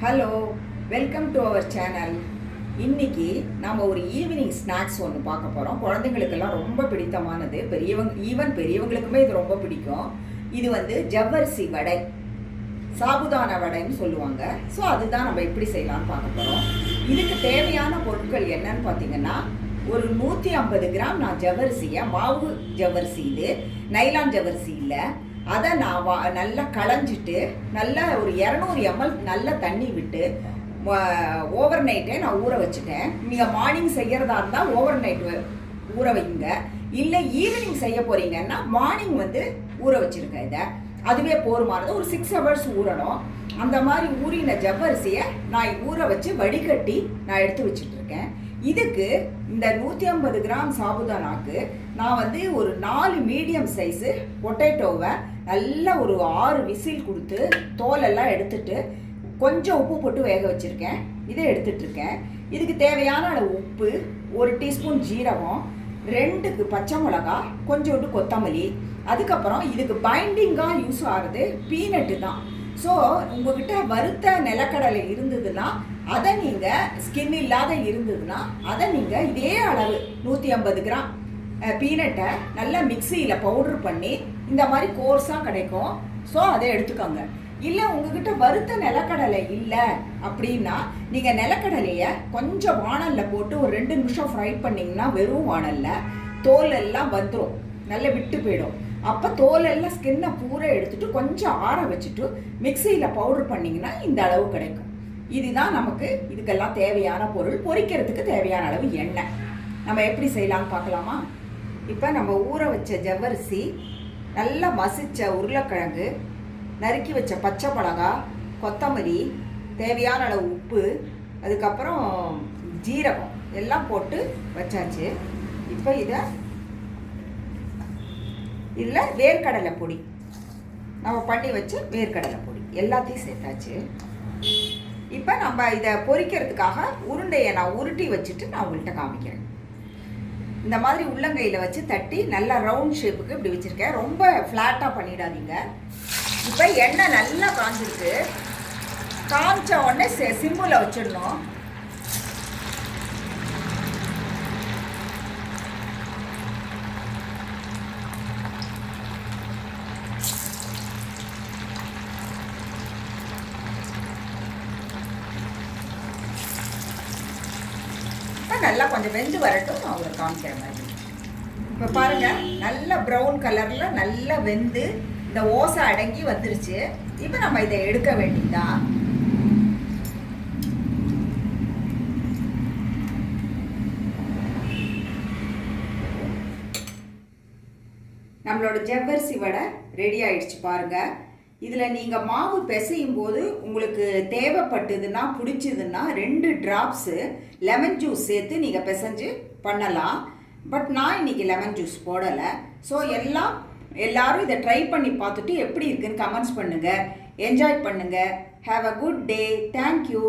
Hello, welcome to our channel. இன்னைக்கு நாம் ஒரு ஈவினிங் ஸ்நாக்ஸ் ஒன்று பார்க்க போகிறோம். குழந்தைங்களுக்கெல்லாம் ரொம்ப பிடித்தமானது, பெரியவங்களுக்குமே இது ரொம்ப பிடிக்கும். இது ஜவ்வரிசி வடை, சாபுதான வடைன்னு சொல்லுவாங்க. ஸோ அதுதான் நம்ம எப்படி செய்யலாம்னு பார்க்க போகிறோம். இதுக்கு தேவையான பொருட்கள் என்னன்னு பார்த்தீங்கன்னா, ஒரு 150 கிராம் நான் ஜவ்வரிசியை, மாவு ஜவ்வரிசி, இது நைலான் ஜவ்வரிசி இல்லை, அதை நான் நல்லா களைஞ்சிட்டு நல்லா ஒரு 200 ml நல்லா தண்ணி விட்டு ஓவர் நைட்டே நான் ஊற வச்சுட்டேன். நீங்கள் மார்னிங் செய்கிறதா இருந்தால் ஓவர் நைட் ஊற வைங்க, இல்லை ஈவினிங் செய்ய போகிறீங்கன்னா மார்னிங் ஊற வச்சுருங்க. இதை அதுவே போருமானது, ஒரு 6 hours ஊறணும். அந்த மாதிரி ஊறின ஜவ்வரிசியை நான் ஊற வச்சு வடிகட்டி நான் எடுத்து வச்சுட்ருக்கேன். இதுக்கு இந்த 150 கிராம் சாபுதானாக்கு நான் ஒரு 4 மீடியம் சைஸு பொட்டேட்டோவை நல்லா ஒரு 6 விசில் கொடுத்து தோலெல்லாம் எடுத்துட்டு கொஞ்சம் உப்பு போட்டு வேக வச்சுருக்கேன். இதை எடுத்துட்ருக்கேன். இதுக்கு தேவையான அளவு உப்பு, 1 டீஸ்பூன் ஜீரகம், 2 பச்சை மிளகா, கொஞ்சோண்டு கொத்தமல்லி. அதுக்கப்புறம் இதுக்கு பைண்டிங்காக யூஸ் ஆகுது பீனட்டு தான். ஸோ உங்ககிட்ட வறுத்த நிலக்கடலை இருந்ததுன்னா அதை நீங்கள், ஸ்கின் இல்லாத இருந்ததுன்னா அதை நீங்கள் இதே அளவு 150 கிராம் பீனட்டை நல்லா மிக்சியில் பவுட்ரு பண்ணி இந்த மாதிரி கோர்ஸாக கிடைக்கும். ஸோ அதை எடுத்துக்கோங்க. இல்லை உங்ககிட்ட வறுத்த நிலக்கடலை இல்லை அப்படின்னா நீங்கள் நிலக்கடலையை கொஞ்சம் வாணலில் போட்டு ஒரு 2 நிமிஷம் ஃப்ரை பண்ணிங்கன்னா வெறும் வாணலில் தோல் எல்லாம் வந்துடும், நல்லா விட்டு போயிடும். அப்போ தோலெல்லாம் ஸ்கின்னை பூரா எடுத்துட்டு கொஞ்சம் ஆற வச்சுட்டு மிக்சியில் பவுட்ரு பண்ணிங்கன்னா இந்த அளவு கிடைக்கும். இதுதான் நமக்கு இதுக்கெல்லாம் தேவையான பொருள். பொரிக்கிறதுக்கு தேவையான அளவு எண்ணெய். நம்ம எப்படி செய்யலாம்னு பார்க்கலாமா? இப்போ நம்ம ஊற வச்ச ஜவ்வரிசி, நல்லா மசிச்ச உருளைக்கிழங்கு, நறுக்கி வச்ச பச்சை மிளகா, கொத்தமல்லி, தேவையான அளவு உப்பு, அதுக்கப்புறம் ஜீரகம் எல்லாம் போட்டு வச்சாச்சு. இப்போ இதில் வேர்க்கடலை பொடி, நம்ம பண்ணி வச்சு வேர்க்கடலை பொடி எல்லாத்தையும் சேர்த்தாச்சு. இப்போ நம்ம இதை பொரிக்கிறதுக்காக உருண்டையை நான் உருட்டி வச்சுட்டு நான் உங்கள்கிட்ட காமிக்கிறேன். இந்த மாதிரி உள்ளங்கையில் வச்சு தட்டி நல்லா ரவுண்ட் ஷேப்புக்கு இப்படி வச்சுருக்கேன். ரொம்ப ஃப்ளாட்டாக பண்ணிடாதீங்க. இப்போ எண்ணெய் நல்லா காஞ்சிருக்கு. காமிச்ச உடனே சிம்மில் வச்சிடணும். நல்லா கொஞ்சம் வெந்து வரட்டும், நான் உங்களுக்கு காமிக்கிற மாதிரி. இப்போ பாருங்கள், நல்ல ப்ரௌன் கலரில் நல்லா வெந்து இந்த ஓசை அடங்கி வந்துருச்சு. இப்போ நம்ம இதை எடுக்க வேண்டியதுதான். நம்மளோட ஜவ்வரிசி வடை ரெடி ஆயிடுச்சு பாருங்கள். இதில் நீங்கள் மாவு பிசையும் போது உங்களுக்கு தேவைப்பட்டதுன்னா, பிடிச்சதுன்னா 2 டிராப்ஸு லெமன் ஜூஸ் சேர்த்து நீங்கள் பிசைஞ்சு பண்ணலாம். பட் நான் இன்றைக்கி லெமன் ஜூஸ் போடலை. ஸோ எல்லாரும் இதை ட்ரை பண்ணி பார்த்துட்டு எப்படி இருக்குன்னு கமெண்ட்ஸ் பண்ணுங்கள், என்ஜாய் பண்ணுங்கள். Have a good day. Thank you.